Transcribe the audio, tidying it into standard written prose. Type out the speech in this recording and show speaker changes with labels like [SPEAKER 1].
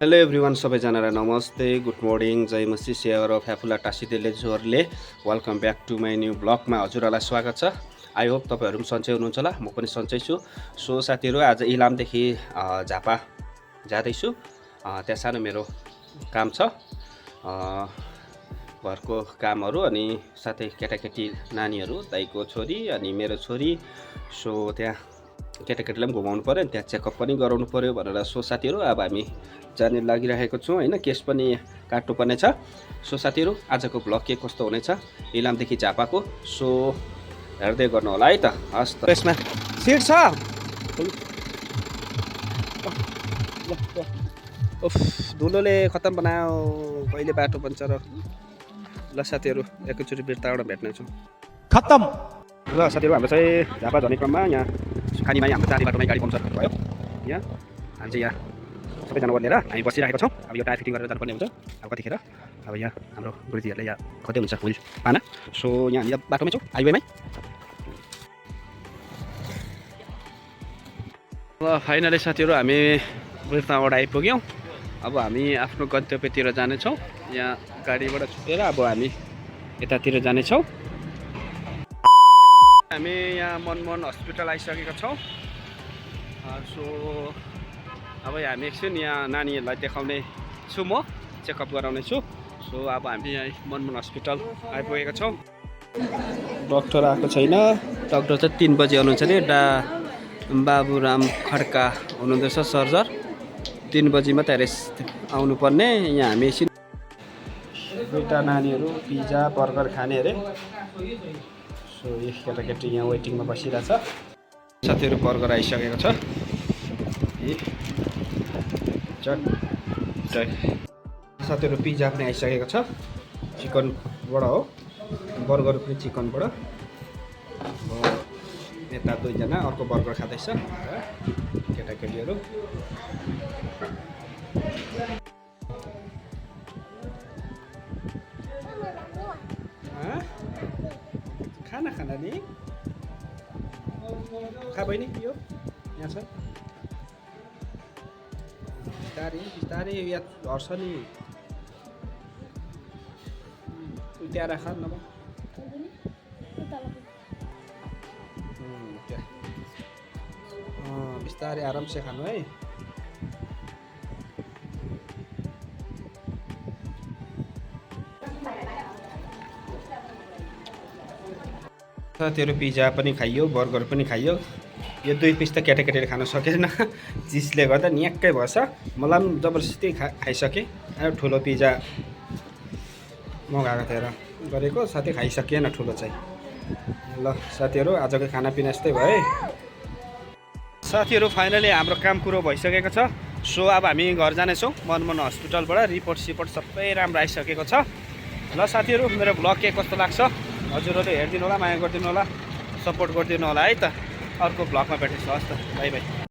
[SPEAKER 1] Hello everyone सबैजनालाई नमस्ते good morning Jai Masih सेयर अफ फ्याफुला टाँसिदेले जोरले welcome back to my new ब्लगमा हजुरहरूलाई स्वागत छ। आई होप तपाईँहरू पनि सन्चै हुनुहुन्छ होला, म पनि सन्चै छु। सो साथीहरू आज इलामदेखि झापा जाँदैछु। त्यहाँ सानो मेरो काम छ, घरको कामहरू अनि साथै केटाकेटी नानीहरू, दाइको छोरी अनि मेरो छोरी। सो त्यहाँ केटाकेटीलाई पनि घुमाउनु पऱ्यो अनि त्यहाँ चेकअप पनि गराउनु पऱ्यो भनेर। सो साथीहरू अब हामी जाने लागिरहेको छौँ होइन, केस पनि काट्नुपर्ने छ। सो साथीहरू आजको भ्लग के कस्तो हुनेछ इलामदेखि झापाको, सो हेर्दै गर्नु होला है त। हस् त, यसमा सिट छ। उफ, धुलोले खत्तम बनायो, कहिले बाटो बन्छ र। ल साथीहरू एकैचोटि बिर्ताबाट भेट्नेछौँ।
[SPEAKER 2] खत्तम।
[SPEAKER 1] ल साथीहरू हाम्रो चाहिँ झापा झर्ने क्रममा यहाँ खानीमा हाम्रो जाने बाटोमै गाडी पम्चर भयो। यहाँ हामी चाहिँ यहाँ सबैजना लिएर हामी बसिरहेको छौँ। अब यो टायर फिटिङ गरेर जानुपर्ने हुन्छ अब कतिखेर। अब यहाँ हाम्रो गुरुजीहरूले यहाँ कतै हुन्छ हुइल पाना। सो यहाँ हामी बाटोमै छौँ, हाइवेमै। ल फाइनली साथीहरू हामी बिर्ताबाट आइपुग्यौँ। अब हामी आफ्नो गन्तव्यतिर जानेछौँ। यहाँ गाडीबाट छुटेर अब हामी यतातिर जानेछौँ। हामी यहाँ मनमोहन हस्पिटल आइसकेका छौँ। सो अब हामी एकछिन यहाँ नानीहरूलाई देखाउने छु, म चेकअप गराउने छु। सो अब हामी यहाँ मनमोहन हस्पिटल आइपुगेका छौँ। डक्टर आएको छैन, डक्टर चाहिँ 3 बजी आउनुहुन्छ अरे। बाबुराम खड्का हुनुहुँदैछ सर्जर, 3 बजी मात्रै आउनुपर्ने। यहाँ हामी एकछिन दुईवटा नानीहरू पिज्जा बर्गर खाने अरे। सो यो केटाकेटी यहाँ वेटिङमा बसिरहेछ। साथीहरू बर्गर आइसकेको छ। साथीहरू पिज्जा पनि आइसकेको छ, चिकनबाट हो, बर्गर पनि चिकनबाट। यता दुईजना अर्को बर्गर खाँदैछ केटाकेटीहरू। खाना खाना नि खा बहिनी, यो यहाँ छ। बिस्तारै बिस्तारै यहाँ झर्छ नि, त्यहाँ राख नभए। बिस्तारै आरामसे खानु है। साथीहरू पिज्जा पनि खाइयो, बर्गर पनि खाइयो। यो 2 पिस त केटाकेटीले खान सकेन, चिजले गर्दा न्याक्कै भएछ। मलाई पनि जबरजस्ती खाइसकेँ। ठुलो पिज्जा मगाएको थिएँ र गरेको, साथै खाइसकिएन ठुलो चाहिँ। ल साथीहरू आजको खानापिना यस्तै भयो है। साथीहरू फाइनली हाम्रो काम कुरो भइसकेको छ। सो अब हामी घर जानेछौँ मनमोहन हस्पिटलबाट। रिपोर्ट सबै राम्रो आइसकेको छ। ल साथीहरू मेरो भ्लग के कस्तो लाग्छ हजुरहरूले हेरिदिनु होला, माया गरिदिनु होला, सपोर्ट गरिदिनु होला है त। अर्को भ्लगमा भेट्नेछु। हस् त, बाई बाई।